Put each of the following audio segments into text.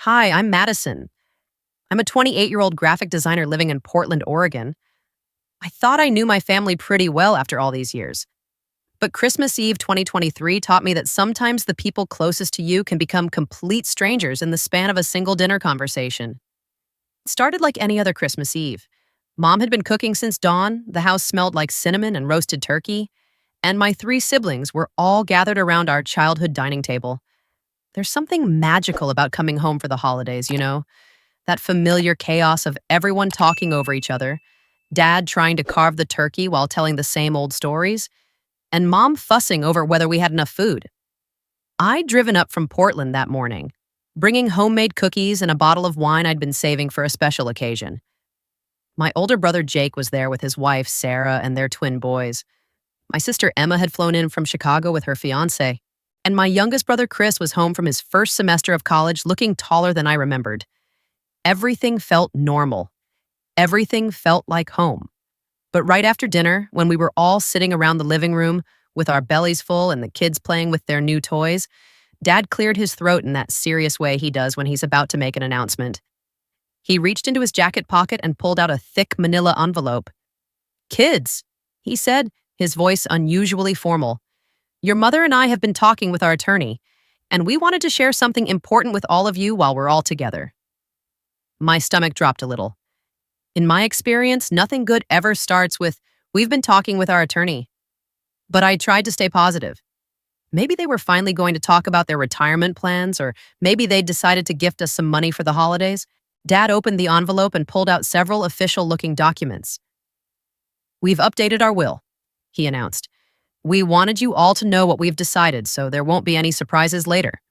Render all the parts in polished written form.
Hi, I'm Madison. I'm a 28-year-old graphic designer living in Portland, Oregon. I thought I knew my family pretty well after all these years. But Christmas Eve 2023 taught me that sometimes the people closest to you can become complete strangers in the span of a single dinner conversation. It started like any other Christmas Eve. Mom had been cooking since dawn, the house smelled like cinnamon and roasted turkey, and my three siblings were all gathered around our childhood dining table. There's something magical about coming home for the holidays, that familiar chaos of everyone talking over each other, Dad trying to carve the turkey while telling the same old stories, and Mom fussing over whether we had enough food. I'd driven up from Portland that morning, bringing homemade cookies and a bottle of wine I'd been saving for a special occasion. My older brother Jake was there with his wife Sarah and their twin boys. My sister Emma had flown in from Chicago with her fiancé, and my youngest brother Chris was home from his first semester of college looking taller than I remembered. Everything felt normal. Everything felt like home. But right after dinner, when we were all sitting around the living room with our bellies full and the kids playing with their new toys, Dad cleared his throat in that serious way he does when he's about to make an announcement. He reached into his jacket pocket and pulled out a thick manila envelope. "Kids," he said, his voice unusually formal. "Your mother and I have been talking with our attorney, and we wanted to share something important with all of you while we're all together." My stomach dropped a little. In my experience, nothing good ever starts with, "We've been talking with our attorney." But I tried to stay positive. Maybe they were finally going to talk about their retirement plans, or maybe they'd decided to gift us some money for the holidays. Dad opened the envelope and pulled out several official-looking documents. "We've updated our will," he announced. "We wanted you all to know what we've decided, so there won't be any surprises later."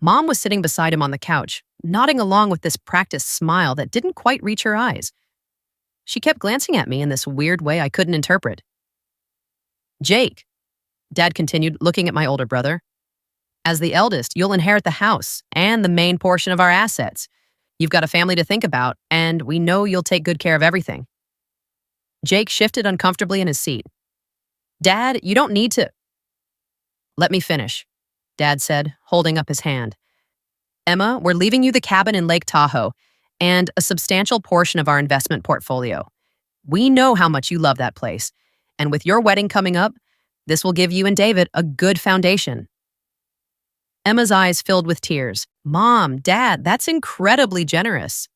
Mom was sitting beside him on the couch, nodding along with this practiced smile that didn't quite reach her eyes. She kept glancing at me in this weird way I couldn't interpret. "Jake," Dad continued, looking at my older brother, "as the eldest, you'll inherit the house and the main portion of our assets. You've got a family to think about, and we know you'll take good care of everything." Jake shifted uncomfortably in his seat. "Dad, you don't need to—" "Let me finish," Dad said, holding up his hand. "Emma, we're leaving you the cabin in Lake Tahoe and a substantial portion of our investment portfolio. We know how much you love that place, and with your wedding coming up, this will give you and David a good foundation." Emma's eyes filled with tears. "Mom, Dad, that's incredibly generous."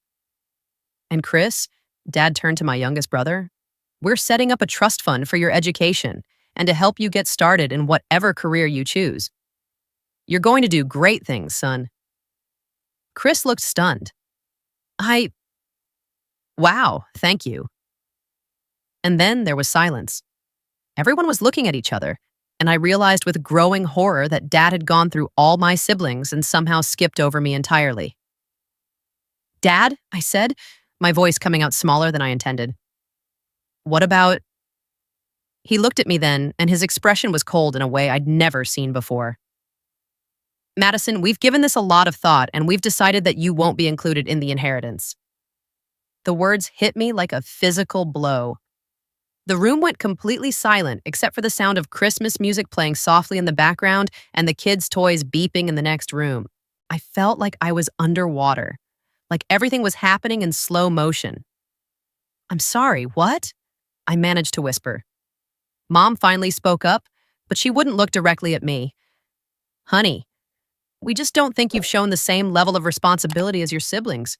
"And Chris," Dad turned to my youngest brother, "we're setting up a trust fund for your education and to help you get started in whatever career you choose. You're going to do great things, son." Chris looked stunned. Wow, thank you." And then there was silence. Everyone was looking at each other, and I realized with growing horror that Dad had gone through all my siblings and somehow skipped over me entirely. "Dad," I said, my voice coming out smaller than I intended. "What about—" He looked at me then, and his expression was cold in a way I'd never seen before. "Madison, we've given this a lot of thought, and we've decided that you won't be included in the inheritance." The words hit me like a physical blow. The room went completely silent except for the sound of Christmas music playing softly in the background and the kids' toys beeping in the next room. I felt like I was underwater, like everything was happening in slow motion. "I'm sorry, what?" I managed to whisper. Mom finally spoke up, but she wouldn't look directly at me. "Honey, we just don't think you've shown the same level of responsibility as your siblings.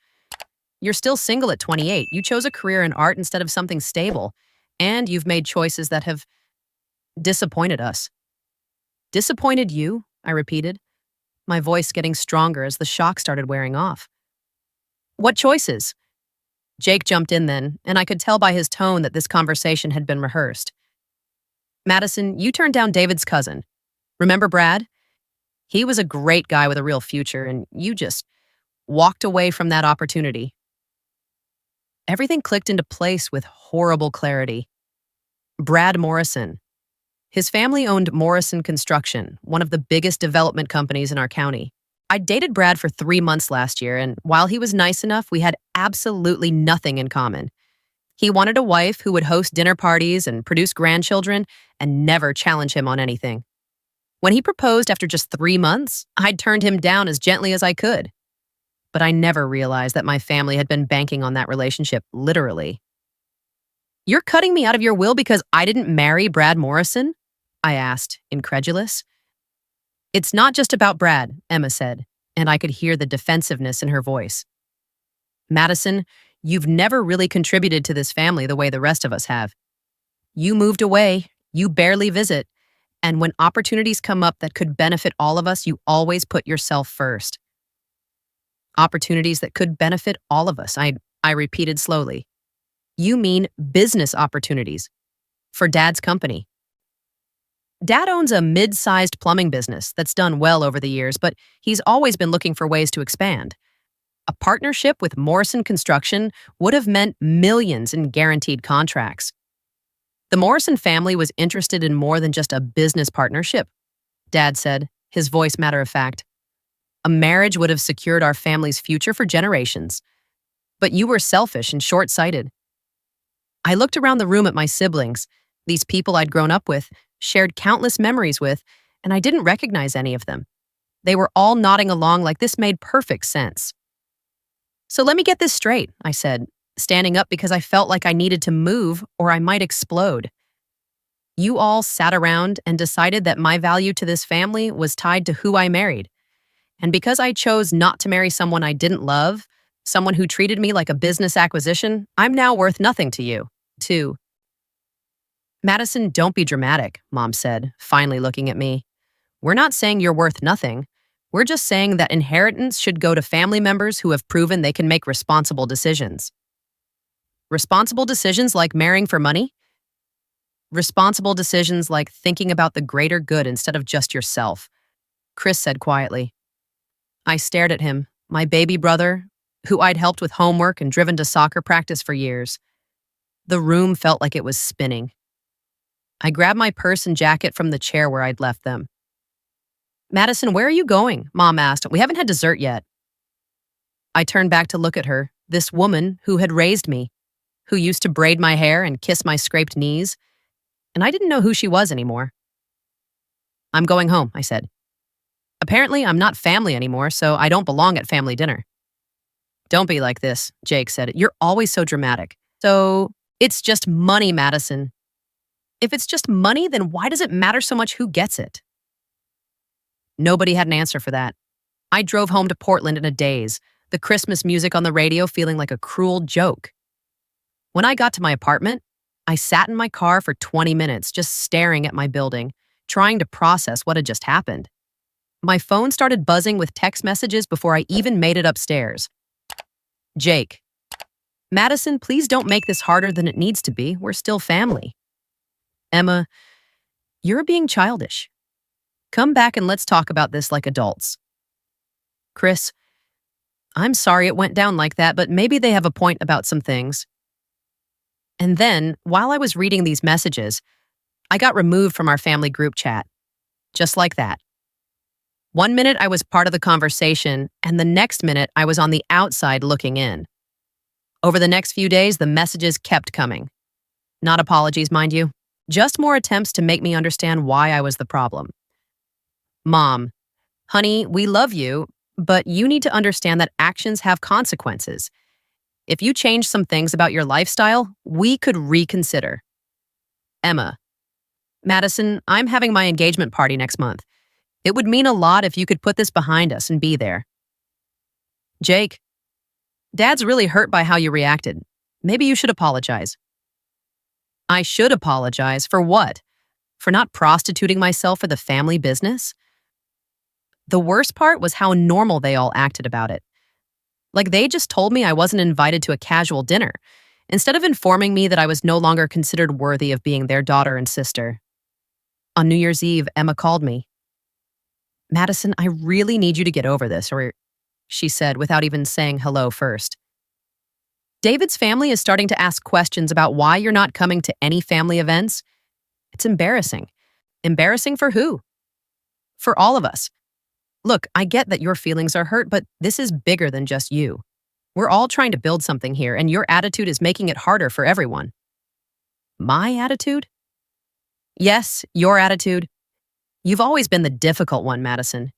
You're still single at 28. You chose a career in art instead of something stable, and you've made choices that have disappointed us." "Disappointed you?" I repeated, my voice getting stronger as the shock started wearing off. "What choices?" Jake jumped in then, and I could tell by his tone that this conversation had been rehearsed. "Madison, you turned down David's cousin. Remember Brad? He was a great guy with a real future, and you just walked away from that opportunity." Everything clicked into place with horrible clarity. Brad Morrison. His family owned Morrison Construction, one of the biggest development companies in our county. I dated Brad for 3 months last year, and while he was nice enough, we had absolutely nothing in common. He wanted a wife who would host dinner parties and produce grandchildren and never challenge him on anything. When he proposed after just 3 months, I'd turned him down as gently as I could. but I never realized that my family had been banking on that relationship, literally. You're cutting me out of your will because I didn't marry Brad Morrison? I asked, incredulous. It's not just about Brad, Emma said, and I could hear the defensiveness in her voice. Madison, you've never really contributed to this family the way the rest of us have. You moved away, you barely visit, and when opportunities come up that could benefit all of us, you always put yourself first. Opportunities that could benefit all of us, I repeated slowly. You mean business opportunities for Dad's company. Dad owns a mid-sized plumbing business that's done well over the years, but he's always been looking for ways to expand. A partnership with Morrison Construction would have meant millions in guaranteed contracts. The Morrison family was interested in more than just a business partnership, Dad said, his voice matter of fact. A marriage would have secured our family's future for generations. But you were selfish and short-sighted. I looked around the room at my siblings, these people I'd grown up with, shared countless memories with, and I didn't recognize any of them. They were all nodding along like this made perfect sense. So let me get this straight, I said, standing up because I felt like I needed to move or I might explode. You all sat around and decided that my value to this family was tied to who I married. And because I chose not to marry someone I didn't love, someone who treated me like a business acquisition, I'm now worth nothing to you, too. Madison, don't be dramatic, Mom said, finally looking at me. We're not saying you're worth nothing. We're just saying that inheritance should go to family members who have proven they can make responsible decisions. Responsible decisions like marrying for money? Responsible decisions like thinking about the greater good instead of just yourself, Chris said quietly. I stared at him, my baby brother, who I'd helped with homework and driven to soccer practice for years. The room felt like it was spinning. I grabbed my purse and jacket from the chair where I'd left them. Madison, where are you going? Mom asked. We haven't had dessert yet. I turned back to look at her, this woman who had raised me, who used to braid my hair and kiss my scraped knees, and I didn't know who she was anymore. I'm going home, I said. Apparently, I'm not family anymore, so I don't belong at family dinner. Don't be like this, Jake said. You're always so dramatic. So, it's just money, Madison. If it's just money, then why does it matter so much who gets it? Nobody had an answer for that. I drove home to Portland in a daze, the Christmas music on the radio feeling like a cruel joke. When I got to my apartment, I sat in my car for 20 minutes just staring at my building, trying to process what had just happened. My phone started buzzing with text messages before I even made it upstairs. Jake. Madison, please don't make this harder than it needs to be. We're still family. Emma, you're being childish. Come back and let's talk about this like adults. Chris, I'm sorry it went down like that, but maybe they have a point about some things. And then, while I was reading these messages, I got removed from our family group chat. Just like that. 1 minute I was part of the conversation, and the next minute I was on the outside looking in. Over the next few days, the messages kept coming. Not apologies, mind you. Just more attempts to make me understand why I was the problem. Mom, honey, we love you, but you need to understand that actions have consequences. If you change some things about your lifestyle, we could reconsider. Emma, Madison, I'm having my engagement party next month. It would mean a lot if you could put this behind us and be there. Jake, Dad's really hurt by how you reacted. Maybe you should apologize. I should apologize for what? For not prostituting myself for the family business? The worst part was how normal they all acted about it. Like they just told me I wasn't invited to a casual dinner, instead of informing me that I was no longer considered worthy of being their daughter and sister. On New Year's Eve, Emma called me. Madison, I really need you to get over this, she said without even saying hello first. David's family is starting to ask questions about why you're not coming to any family events. It's embarrassing. Embarrassing for who? For all of us. Look, I get that your feelings are hurt, but this is bigger than just you. We're all trying to build something here, and your attitude is making it harder for everyone. My attitude? Yes, your attitude. You've always been the difficult one, Madison.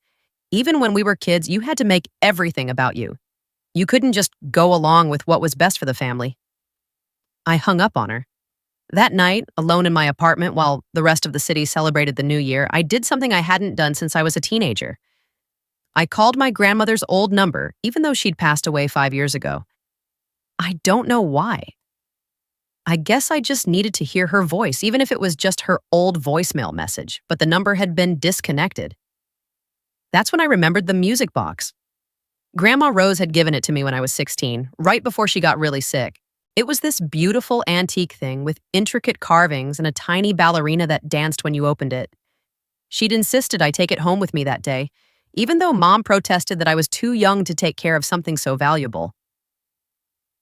Even when we were kids, you had to make everything about you. You couldn't just go along with what was best for the family. I hung up on her. That night, alone in my apartment while the rest of the city celebrated the new year, I did something I hadn't done since I was a teenager. I called my grandmother's old number, even though she'd passed away 5 years ago. I don't know why. I guess I just needed to hear her voice, even if it was just her old voicemail message, but the number had been disconnected. That's when I remembered the music box. Grandma Rose had given it to me when I was 16, right before she got really sick. It was this beautiful antique thing with intricate carvings and a tiny ballerina that danced when you opened it. She'd insisted I take it home with me that day, even though Mom protested that I was too young to take care of something so valuable.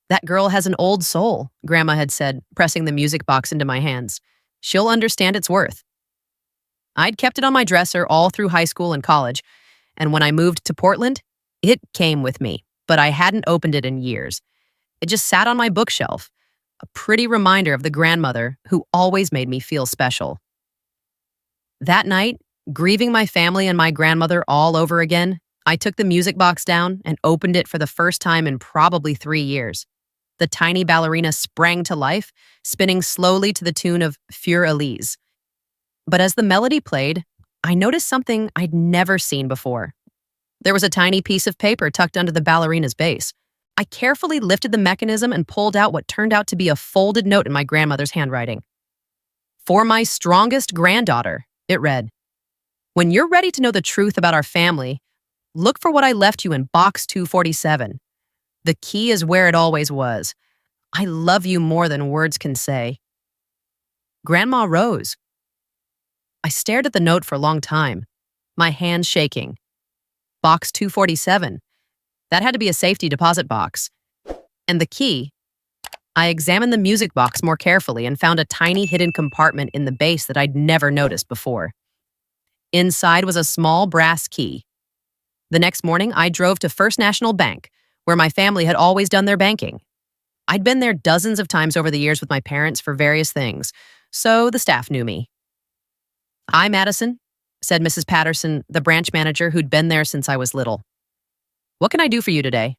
"That girl has an old soul," Grandma had said, pressing the music box into my hands. "She'll understand its worth." I'd kept it on my dresser all through high school and college, and when I moved to Portland, it came with me, but I hadn't opened it in years. It just sat on my bookshelf, a pretty reminder of the grandmother who always made me feel special. That night, grieving my family and my grandmother all over again, I took the music box down and opened it for the first time in probably 3 years. The tiny ballerina sprang to life, spinning slowly to the tune of Für Elise. But as the melody played, I noticed something I'd never seen before. There was a tiny piece of paper tucked under the ballerina's base. I carefully lifted the mechanism and pulled out what turned out to be a folded note in my grandmother's handwriting. "For my strongest granddaughter," it read. "When you're ready to know the truth about our family, look for what I left you in box 247. The key is where it always was. I love you more than words can say. Grandma Rose." I stared at the note for a long time, my hands shaking. Box 247. That had to be a safety deposit box. And the key? I examined the music box more carefully and found a tiny hidden compartment in the base that I'd never noticed before. Inside was a small brass key. The next morning, I drove to First National Bank, where my family had always done their banking. I'd been there dozens of times over the years with my parents for various things, so the staff knew me. "Hi, Madison," said Mrs. Patterson, the branch manager who'd been there since I was little. "What can I do for you today?"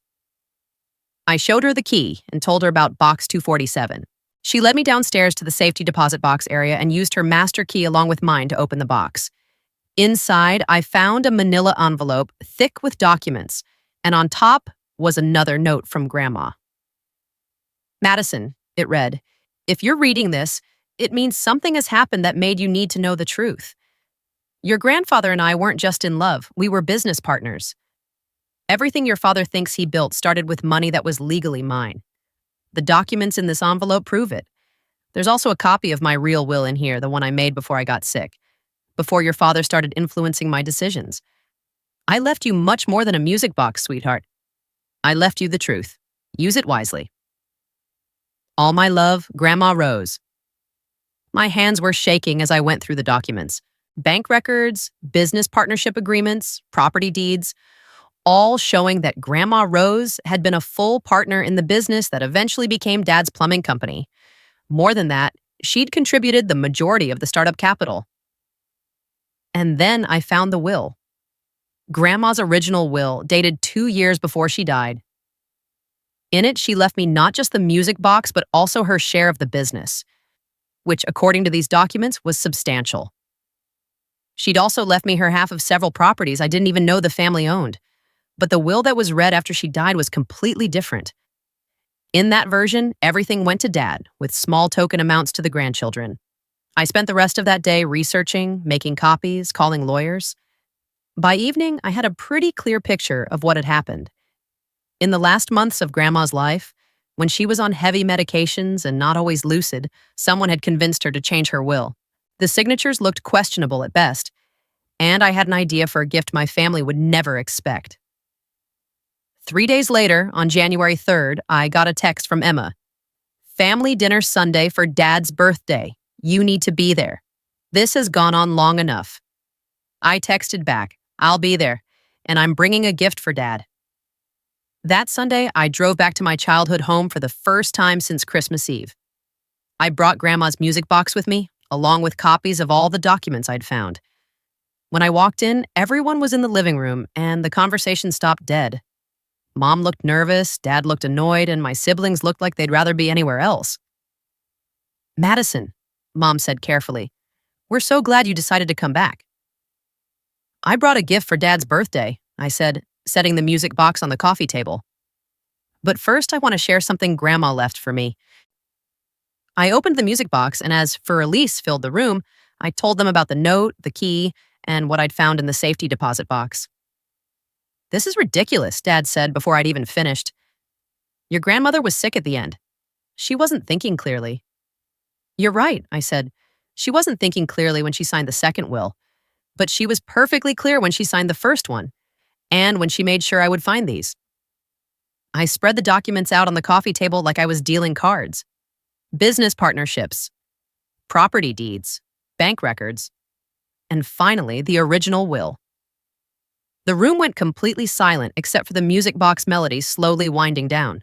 I showed her the key and told her about box 247. She led me downstairs to the safety deposit box area and used her master key along with mine to open the box. Inside, I found a manila envelope thick with documents, and on top was another note from Grandma. "Madison," it read, "if you're reading this, it means something has happened that made you need to know the truth. Your grandfather and I weren't just in love, we were business partners. Everything your father thinks he built started with money that was legally mine. The documents in this envelope prove it. There's also a copy of my real will in here, the one I made before I got sick, before your father started influencing my decisions. I left you much more than a music box, sweetheart. I left you the truth. Use it wisely. All my love, Grandma Rose." My hands were shaking as I went through the documents. Bank records, business partnership agreements, property deeds, all showing that Grandma Rose had been a full partner in the business that eventually became Dad's plumbing company. More than that, she'd contributed the majority of the startup capital. And then I found the will. Grandma's original will, dated 2 years before she died. In it, she left me not just the music box, but also her share of the business, which, according to these documents, was substantial. She'd also left me her half of several properties I didn't even know the family owned. But the will that was read after she died was completely different. In that version, everything went to Dad, with small token amounts to the grandchildren. I spent the rest of that day researching, making copies, calling lawyers. By evening, I had a pretty clear picture of what had happened. In the last months of Grandma's life, when she was on heavy medications and not always lucid, someone had convinced her to change her will. The signatures looked questionable at best, and I had an idea for a gift my family would never expect. 3 days later, on January 3rd, I got a text from Emma. "Family dinner Sunday for Dad's birthday. You need to be there. This has gone on long enough." I texted back, "I'll be there, and I'm bringing a gift for Dad." That Sunday, I drove back to my childhood home for the first time since Christmas Eve. I brought Grandma's music box with me, along with copies of all the documents I'd found. When I walked in, everyone was in the living room, and the conversation stopped dead. Mom looked nervous, Dad looked annoyed, and my siblings looked like they'd rather be anywhere else. Madison, Mom said carefully, we're so glad you decided to come back. I brought a gift for Dad's birthday, I said, setting the music box on the coffee table. But first, I want to share something Grandma left for me. I opened the music box, and as Fur Elise filled the room, I told them about the note, the key, and what I'd found in the safety deposit box. This is ridiculous, Dad said before I'd even finished. Your grandmother was sick at the end. She wasn't thinking clearly. You're right, I said. She wasn't thinking clearly when she signed the second will, but she was perfectly clear when she signed the first one, and when she made sure I would find these. I spread the documents out on the coffee table like I was dealing cards. Business partnerships, property deeds, bank records, and finally, the original will. The room went completely silent except for the music box melody slowly winding down.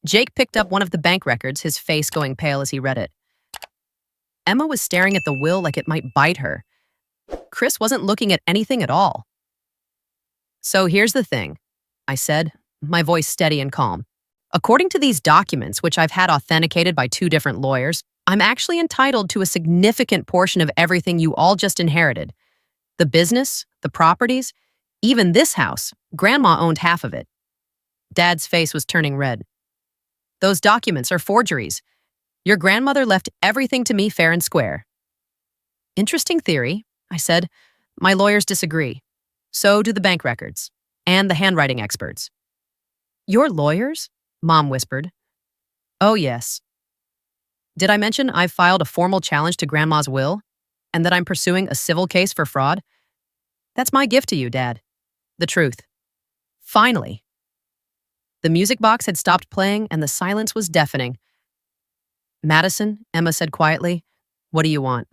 Jake picked up one of the bank records, his face going pale as he read it. Emma was staring at the will like it might bite her. Chris wasn't looking at anything at all. So here's the thing, I said, my voice steady and calm. According to these documents, which I've had authenticated by 2 different lawyers, I'm actually entitled to a significant portion of everything you all just inherited. The business, the properties, even this house. Grandma owned half of it. Dad's face was turning red. Those documents are forgeries. Your grandmother left everything to me fair and square. Interesting theory, I said. My lawyers disagree. So do the bank records and the handwriting experts. Your lawyers? Mom whispered. Oh, yes. Did I mention I've filed a formal challenge to Grandma's will and that I'm pursuing a civil case for fraud? That's my gift to you, Dad. The truth. Finally. The music box had stopped playing and the silence was deafening. Madison, Emma said quietly, what do you want?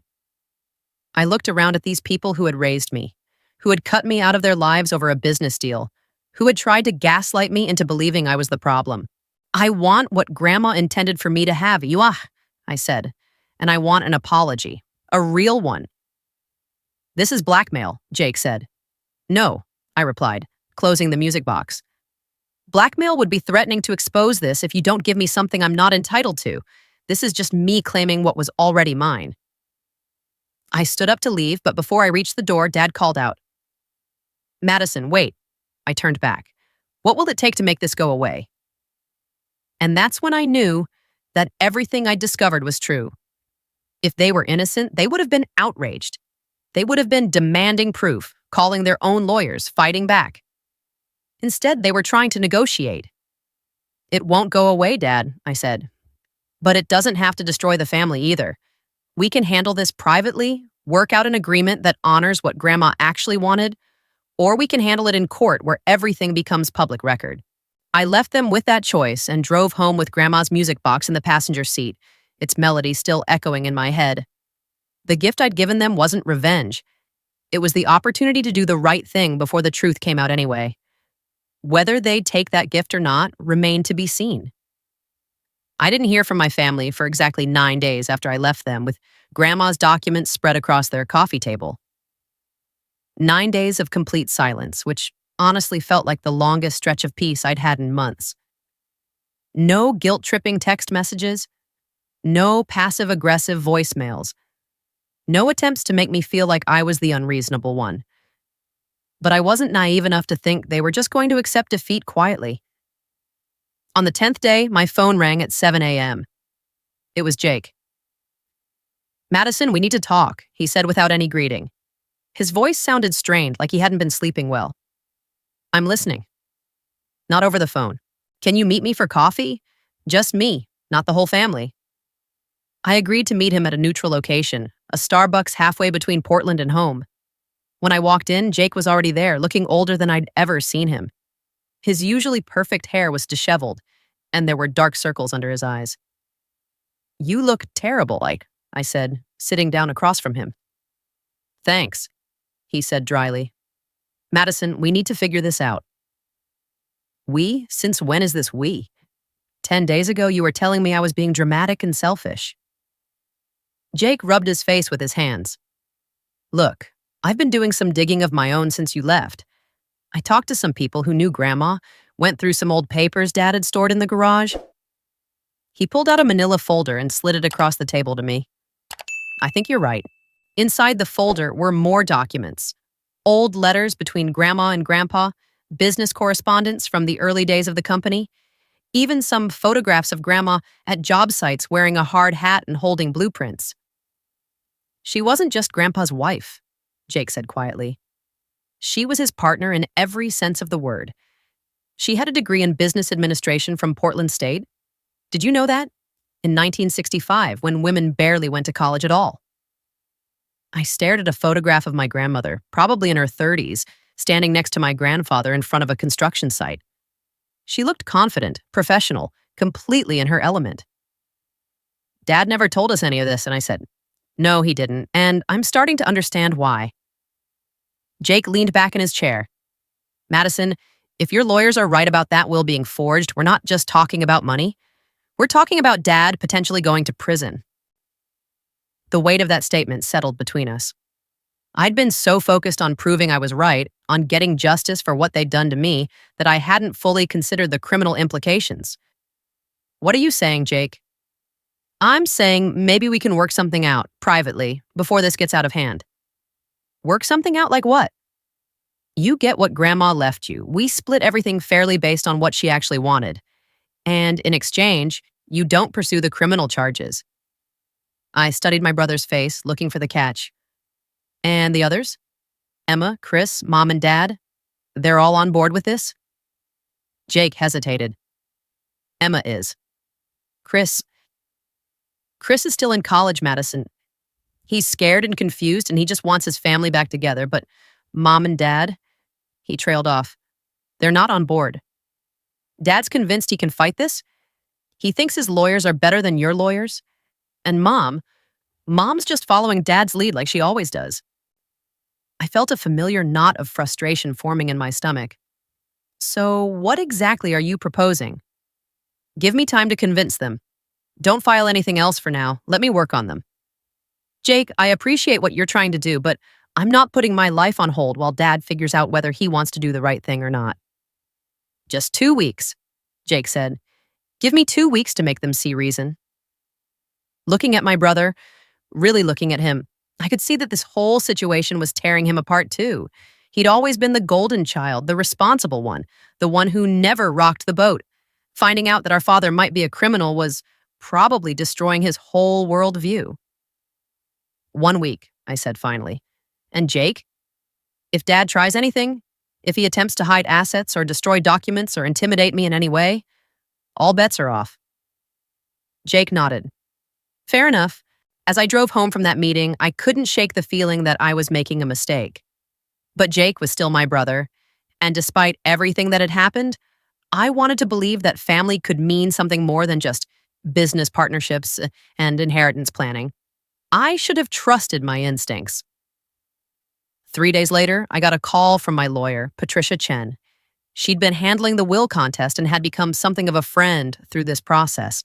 I looked around at these people who had raised me, who had cut me out of their lives over a business deal, who had tried to gaslight me into believing I was the problem. I want what Grandma intended for me to have, I said, and I want an apology, a real one. This is blackmail, Jake said. No, I replied, closing the music box. Blackmail would be threatening to expose this if you don't give me something I'm not entitled to. This is just me claiming what was already mine. I stood up to leave, but before I reached the door, Dad called out. Madison, wait. I turned back. What will it take to make this go away? And that's when I knew that everything I'd discovered was true. If they were innocent, they would have been outraged. They would have been demanding proof, calling their own lawyers, fighting back. Instead, they were trying to negotiate. It won't go away, Dad, I said. But it doesn't have to destroy the family either. We can handle this privately, work out an agreement that honors what Grandma actually wanted, or we can handle it in court where everything becomes public record. I left them with that choice and drove home with Grandma's music box in the passenger seat, its melody still echoing in my head. The gift I'd given them wasn't revenge. It was the opportunity to do the right thing before the truth came out anyway. Whether they'd take that gift or not remained to be seen. I didn't hear from my family for exactly 9 days after I left them, with Grandma's documents spread across their coffee table. 9 days of complete silence, which honestly felt like the longest stretch of peace I'd had in months. No guilt-tripping text messages, no passive-aggressive voicemails, no attempts to make me feel like I was the unreasonable one. But I wasn't naive enough to think they were just going to accept defeat quietly. On the 10th day, my phone rang at 7 a.m. It was Jake. Madison, we need to talk, he said without any greeting. His voice sounded strained, like he hadn't been sleeping well. I'm listening. Not over the phone. Can you meet me for coffee? Just me, not the whole family. I agreed to meet him at a neutral location, a Starbucks halfway between Portland and home. When I walked in, Jake was already there, looking older than I'd ever seen him. His usually perfect hair was disheveled, and there were dark circles under his eyes. You look terrible, I said, sitting down across from him. Thanks, he said dryly. Madison, we need to figure this out. We? Since when is this we? 10 days ago, you were telling me I was being dramatic and selfish. Jake rubbed his face with his hands. Look, I've been doing some digging of my own since you left. I talked to some people who knew Grandma. went through some old papers Dad had stored in the garage. He pulled out a manila folder and slid it across the table to me. I think you're right. Inside the folder were more documents. Old letters between Grandma and Grandpa, business correspondence from the early days of the company, even some photographs of Grandma at job sites wearing a hard hat and holding blueprints. She wasn't just Grandpa's wife, Jake said quietly. She was his partner in every sense of the word. She had a degree in business administration from Portland State. Did you know that? In 1965, when women barely went to college at all. I stared at a photograph of my grandmother, probably in her 30s, standing next to my grandfather in front of a construction site. She looked confident, professional, completely in her element. Dad never told us any of this, and I said, no, he didn't, and I'm starting to understand why. Jake leaned back in his chair. Madison, if your lawyers are right about that will being forged, we're not just talking about money. We're talking about Dad potentially going to prison. The weight of that statement settled between us. I'd been so focused on proving I was right, on getting justice for what they'd done to me, that I hadn't fully considered the criminal implications. What are you saying, Jake? I'm saying maybe we can work something out, privately, before this gets out of hand. Work something out like what? You get what Grandma left you. We split everything fairly based on what she actually wanted. And in exchange, you don't pursue the criminal charges. I studied my brother's face, looking for the catch. And the others? Emma, Chris, Mom and Dad? They're all on board with this? Jake hesitated. Emma is. Chris is still in college, Madison. He's scared and confused, and he just wants his family back together, but Mom and Dad, he trailed off. They're not on board. Dad's convinced he can fight this. He thinks his lawyers are better than your lawyers. And Mom's just following Dad's lead like she always does. I felt a familiar knot of frustration forming in my stomach. So what exactly are you proposing? Give me time to convince them. Don't file anything else for now. Let me work on them. Jake, I appreciate what you're trying to do, but I'm not putting my life on hold while Dad figures out whether he wants to do the right thing or not. Just 2 weeks, Jake said. Give me 2 weeks to make them see reason. Looking at my brother, really looking at him, I could see that this whole situation was tearing him apart too. He'd always been the golden child, the responsible one, the one who never rocked the boat. Finding out that our father might be a criminal was probably destroying his whole worldview. 1 week, I said finally. And Jake? If Dad tries anything, if he attempts to hide assets or destroy documents or intimidate me in any way, all bets are off. Jake nodded. Fair enough. As I drove home from that meeting, I couldn't shake the feeling that I was making a mistake. But Jake was still my brother, and despite everything that had happened, I wanted to believe that family could mean something more than just business partnerships and inheritance planning. I should have trusted my instincts. 3 days later, I got a call from my lawyer, Patricia Chen. She'd been handling the will contest and had become something of a friend through this process.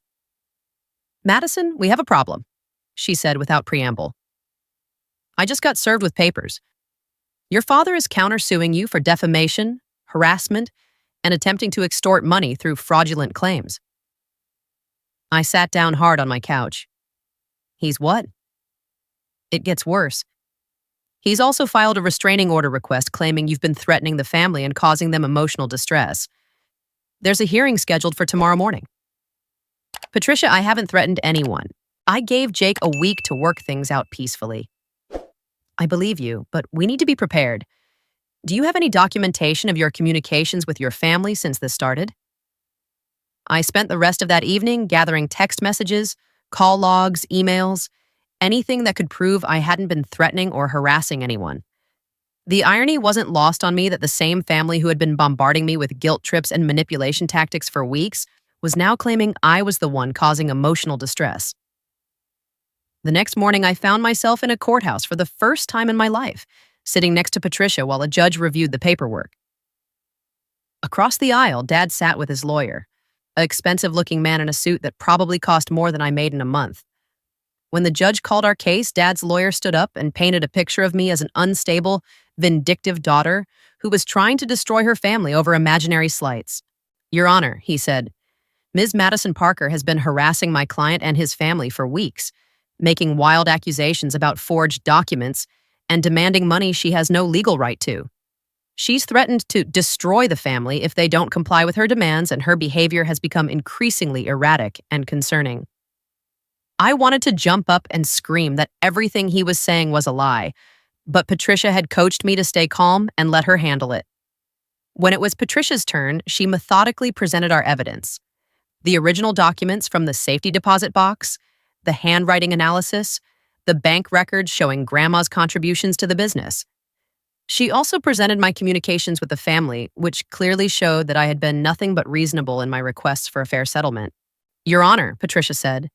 Madison, we have a problem, she said without preamble. I just got served with papers. Your father is countersuing you for defamation, harassment, and attempting to extort money through fraudulent claims. I sat down hard on my couch. He's what? It gets worse. He's also filed a restraining order request claiming you've been threatening the family and causing them emotional distress. There's a hearing scheduled for tomorrow morning. Patricia, I haven't threatened anyone. I gave Jake a week to work things out peacefully. I believe you, but we need to be prepared. Do you have any documentation of your communications with your family since this started? I spent the rest of that evening gathering text messages, call logs, emails, anything that could prove I hadn't been threatening or harassing anyone. The irony wasn't lost on me that the same family who had been bombarding me with guilt trips and manipulation tactics for weeks was now claiming I was the one causing emotional distress. The next morning, I found myself in a courthouse for the first time in my life, sitting next to Patricia while a judge reviewed the paperwork. Across the aisle, Dad sat with his lawyer, an expensive-looking man in a suit that probably cost more than I made in a month. When the judge called our case, Dad's lawyer stood up and painted a picture of me as an unstable, vindictive daughter who was trying to destroy her family over imaginary slights. Your Honor, he said, Ms. Madison Parker has been harassing my client and his family for weeks, making wild accusations about forged documents and demanding money she has no legal right to. She's threatened to destroy the family if they don't comply with her demands, and her behavior has become increasingly erratic and concerning. I wanted to jump up and scream that everything he was saying was a lie, but Patricia had coached me to stay calm and let her handle it. When it was Patricia's turn, she methodically presented our evidence: the original documents from the safety deposit box, the handwriting analysis, the bank records showing Grandma's contributions to the business. She also presented my communications with the family, which clearly showed that I had been nothing but reasonable in my requests for a fair settlement. Your Honor, Patricia said,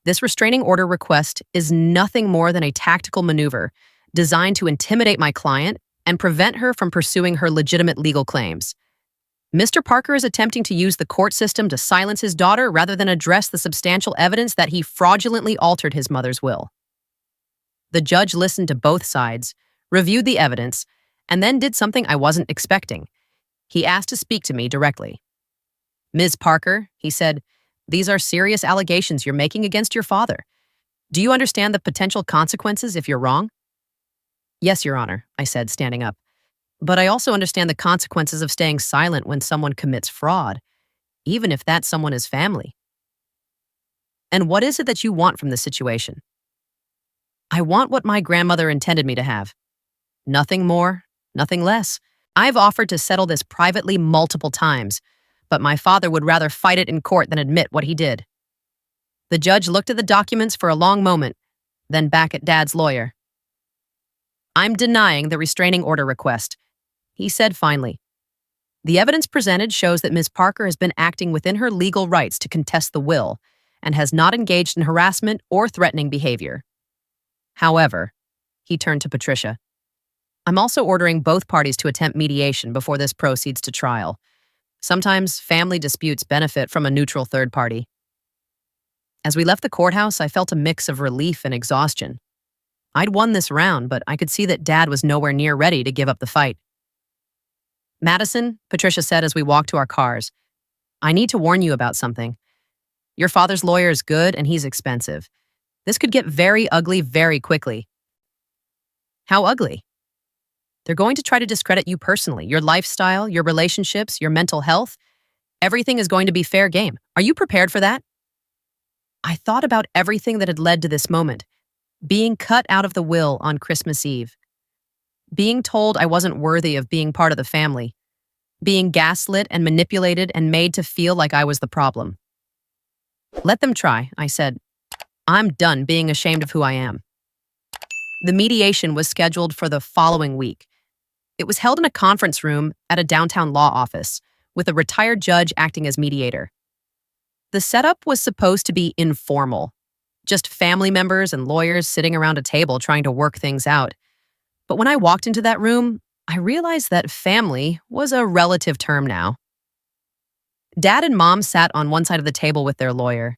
this restraining order request is nothing more than a tactical maneuver designed to intimidate my client and prevent her from pursuing her legitimate legal claims. Mr. Parker is attempting to use the court system to silence his daughter rather than address the substantial evidence that he fraudulently altered his mother's will. The judge listened to both sides, reviewed the evidence, and then did something I wasn't expecting. He asked to speak to me directly. Ms. Parker, he said, these are serious allegations you're making against your father. Do you understand the potential consequences if you're wrong? Yes, Your Honor, I said, standing up. But I also understand the consequences of staying silent when someone commits fraud, even if that someone is family. And what is it that you want from this situation? I want what my grandmother intended me to have. Nothing more, nothing less. I've offered to settle this privately multiple times, but my father would rather fight it in court than admit what he did. The judge looked at the documents for a long moment, then back at Dad's lawyer. I'm denying the restraining order request, he said finally. The evidence presented shows that Ms. Parker has been acting within her legal rights to contest the will and has not engaged in harassment or threatening behavior. However, he turned to Patricia, I'm also ordering both parties to attempt mediation before this proceeds to trial. Sometimes family disputes benefit from a neutral third party. As we left the courthouse, I felt a mix of relief and exhaustion. I'd won this round, but I could see that Dad was nowhere near ready to give up the fight. Madison, Patricia said as we walked to our cars, I need to warn you about something. Your father's lawyer is good and he's expensive. This could get very ugly very quickly. How ugly? They're going to try to discredit you personally, your lifestyle, your relationships, your mental health. Everything is going to be fair game. Are you prepared for that? I thought about everything that had led to this moment. Being cut out of the will on Christmas Eve. Being told I wasn't worthy of being part of the family. Being gaslit and manipulated and made to feel like I was the problem. Let them try, I said. I'm done being ashamed of who I am. The mediation was scheduled for the following week. It was held in a conference room at a downtown law office, with a retired judge acting as mediator. The setup was supposed to be informal, just family members and lawyers sitting around a table trying to work things out. But when I walked into that room, I realized that family was a relative term now. Dad and Mom sat on one side of the table with their lawyer.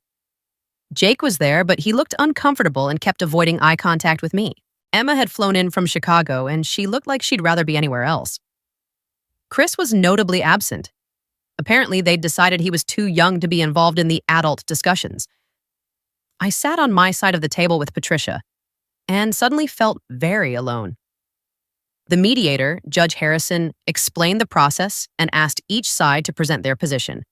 Jake was there, but he looked uncomfortable and kept avoiding eye contact with me. Emma had flown in from Chicago, and she looked like she'd rather be anywhere else. Chris was notably absent. Apparently, they'd decided he was too young to be involved in the adult discussions. I sat on my side of the table with Patricia, and suddenly felt very alone. The mediator, Judge Harrison, explained the process and asked each side to present their position.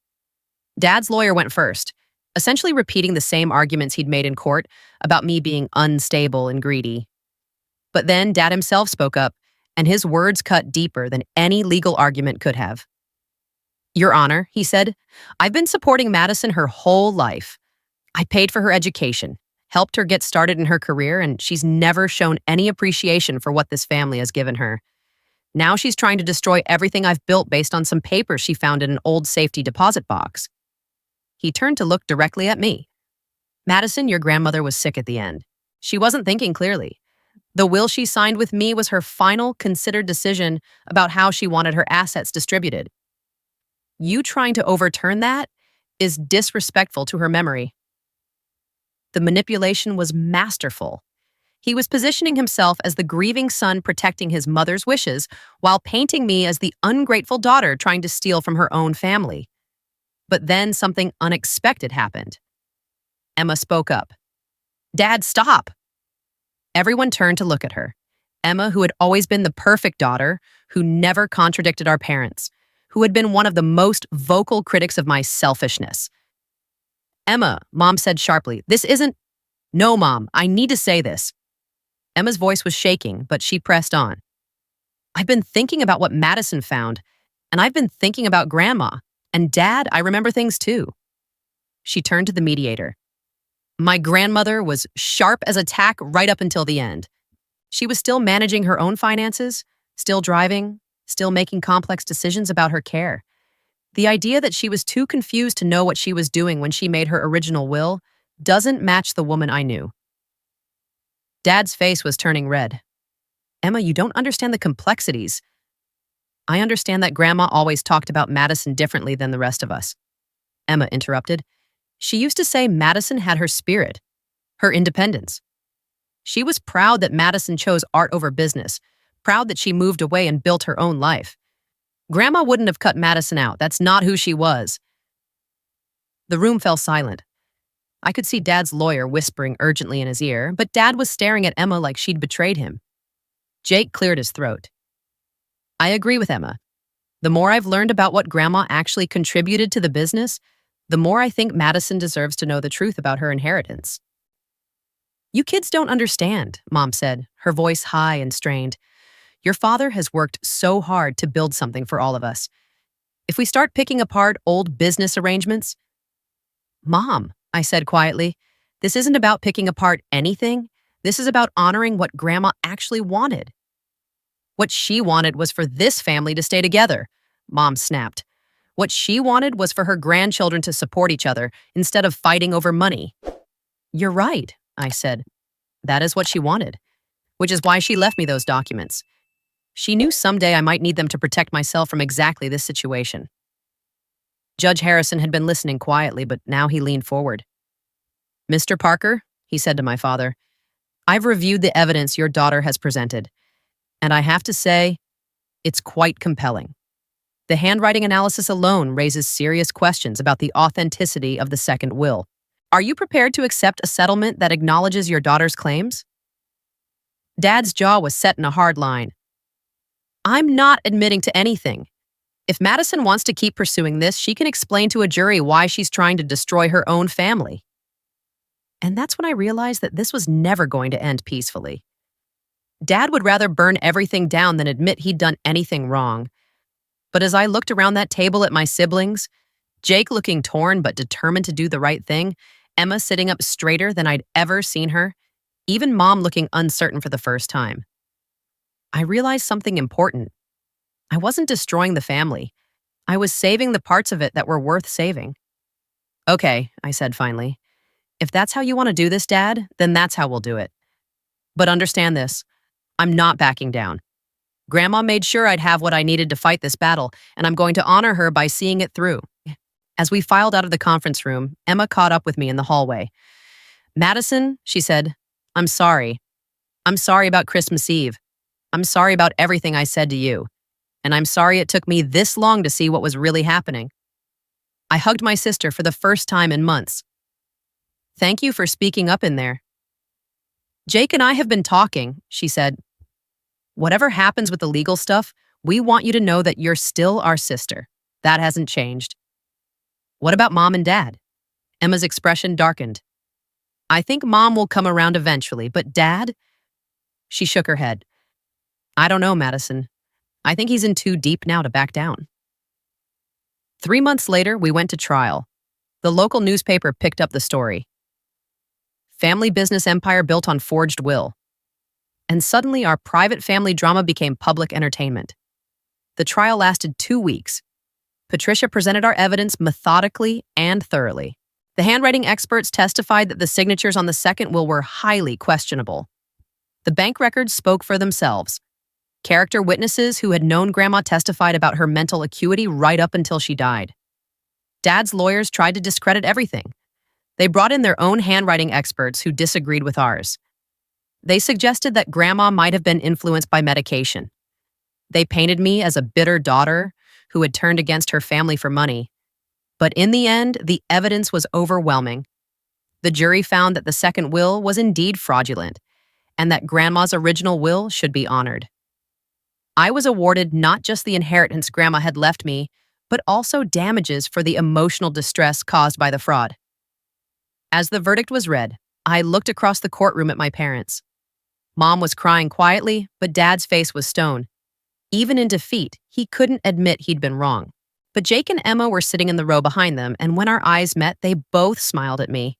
Dad's lawyer went first, essentially repeating the same arguments he'd made in court about me being unstable and greedy. But then Dad himself spoke up, and his words cut deeper than any legal argument could have. Your Honor, he said, I've been supporting Madison her whole life. I paid for her education, helped her get started in her career, and she's never shown any appreciation for what this family has given her. Now she's trying to destroy everything I've built based on some papers she found in an old safety deposit box. He turned to look directly at me. Madison, your grandmother was sick at the end. She wasn't thinking clearly. The will she signed with me was her final considered decision about how she wanted her assets distributed. You trying to overturn that is disrespectful to her memory. The manipulation was masterful. He was positioning himself as the grieving son protecting his mother's wishes while painting me as the ungrateful daughter trying to steal from her own family. But then something unexpected happened. Emma spoke up. "Dad, stop!" Everyone turned to look at her. Emma, who had always been the perfect daughter, who never contradicted our parents, who had been one of the most vocal critics of my selfishness. "Emma," Mom said sharply, "this isn't—" "No, Mom, I need to say this." Emma's voice was shaking, but she pressed on. "I've been thinking about what Madison found, and I've been thinking about Grandma. And Dad, I remember things too." She turned to the mediator. "My grandmother was sharp as a tack right up until the end. She was still managing her own finances, still driving, still making complex decisions about her care. The idea that she was too confused to know what she was doing when she made her original will doesn't match the woman I knew." Dad's face was turning red. "Emma, you don't understand the complexities." "I understand that Grandma always talked about Madison differently than the rest of us," Emma interrupted. "She used to say Madison had her spirit, her independence. She was proud that Madison chose art over business, proud that she moved away and built her own life. Grandma wouldn't have cut Madison out. That's not who she was." The room fell silent. I could see Dad's lawyer whispering urgently in his ear, but Dad was staring at Emma like she'd betrayed him. Jake cleared his throat. "I agree with Emma. The more I've learned about what Grandma actually contributed to the business, the more I think Madison deserves to know the truth about her inheritance." "You kids don't understand," Mom said, her voice high and strained. "Your father has worked so hard to build something for all of us. If we start picking apart old business arrangements—" "Mom," I said quietly, "this isn't about picking apart anything. This is about honoring what Grandma actually wanted." "What she wanted was for this family to stay together," Mom snapped. "What she wanted was for her grandchildren to support each other instead of fighting over money." "You're right," I said. "That is what she wanted, which is why she left me those documents. She knew someday I might need them to protect myself from exactly this situation." Judge Harrison had been listening quietly, but now he leaned forward. "Mr. Parker," he said to my father, "I've reviewed the evidence your daughter has presented, and I have to say, it's quite compelling. The handwriting analysis alone raises serious questions about the authenticity of the second will. Are you prepared to accept a settlement that acknowledges your daughter's claims?" Dad's jaw was set in a hard line. "I'm not admitting to anything. If Madison wants to keep pursuing this, she can explain to a jury why she's trying to destroy her own family." And that's when I realized that this was never going to end peacefully. Dad would rather burn everything down than admit he'd done anything wrong. But as I looked around that table at my siblings, Jake looking torn but determined to do the right thing, Emma sitting up straighter than I'd ever seen her, even Mom looking uncertain for the first time, I realized something important. I wasn't destroying the family. I was saving the parts of it that were worth saving. "Okay," I said finally. "If that's how you want to do this, Dad, then that's how we'll do it. But understand this, I'm not backing down. Grandma made sure I'd have what I needed to fight this battle, and I'm going to honor her by seeing it through." As we filed out of the conference room, Emma caught up with me in the hallway. "Madison," she said, "I'm sorry. I'm sorry about Christmas Eve. I'm sorry about everything I said to you. And I'm sorry it took me this long to see what was really happening." I hugged my sister for the first time in months. "Thank you for speaking up in there." "Jake and I have been talking," she said. "Whatever happens with the legal stuff, we want you to know that you're still our sister. That hasn't changed." "What about Mom and Dad?" Emma's expression darkened. "I think Mom will come around eventually, but Dad?" She shook her head. "I don't know, Madison. I think he's in too deep now to back down." 3 months later, we went to trial. The local newspaper picked up the story. Family business empire built on forged will. And suddenly our private family drama became public entertainment. The trial lasted 2 weeks. Patricia presented our evidence methodically and thoroughly. The handwriting experts testified that the signatures on the second will were highly questionable. The bank records spoke for themselves. Character witnesses who had known Grandma testified about her mental acuity right up until she died. Dad's lawyers tried to discredit everything. They brought in their own handwriting experts who disagreed with ours. They suggested that Grandma might have been influenced by medication. They painted me as a bitter daughter who had turned against her family for money. But in the end, the evidence was overwhelming. The jury found that the second will was indeed fraudulent, and that Grandma's original will should be honored. I was awarded not just the inheritance Grandma had left me, but also damages for the emotional distress caused by the fraud. As the verdict was read, I looked across the courtroom at my parents. Mom was crying quietly, but Dad's face was stone. Even in defeat, he couldn't admit he'd been wrong. But Jake and Emma were sitting in the row behind them, and when our eyes met, they both smiled at me.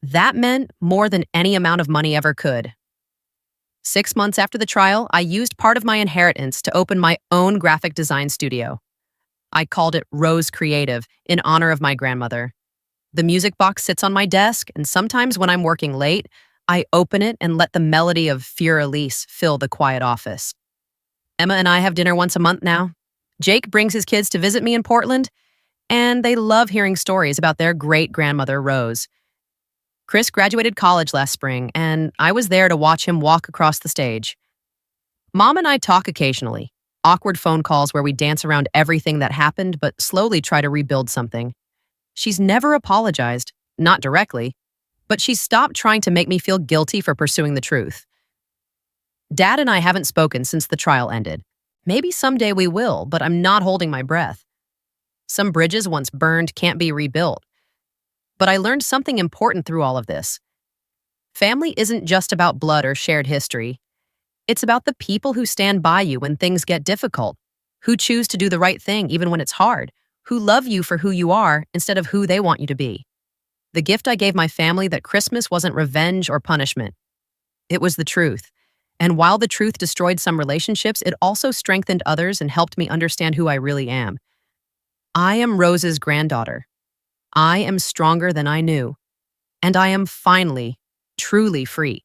That meant more than any amount of money ever could. 6 months after the trial, I used part of my inheritance to open my own graphic design studio. I called it Rose Creative in honor of my grandmother. The music box sits on my desk, and sometimes when I'm working late, I open it and let the melody of Fur Elise fill the quiet office. Emma and I have dinner once a month now. Jake brings his kids to visit me in Portland, and they love hearing stories about their great-grandmother, Rose. Chris graduated college last spring, and I was there to watch him walk across the stage. Mom and I talk occasionally, awkward phone calls where we dance around everything that happened but slowly try to rebuild something. She's never apologized, not directly, but she's stopped trying to make me feel guilty for pursuing the truth. Dad and I haven't spoken since the trial ended. Maybe someday we will, but I'm not holding my breath. Some bridges once burned can't be rebuilt. But I learned something important through all of this. Family isn't just about blood or shared history. It's about the people who stand by you when things get difficult, who choose to do the right thing even when it's hard, who love you for who you are instead of who they want you to be. The gift I gave my family that Christmas wasn't revenge or punishment. It was the truth. And while the truth destroyed some relationships, it also strengthened others and helped me understand who I really am. I am Rose's granddaughter. I am stronger than I knew. And I am finally, truly free.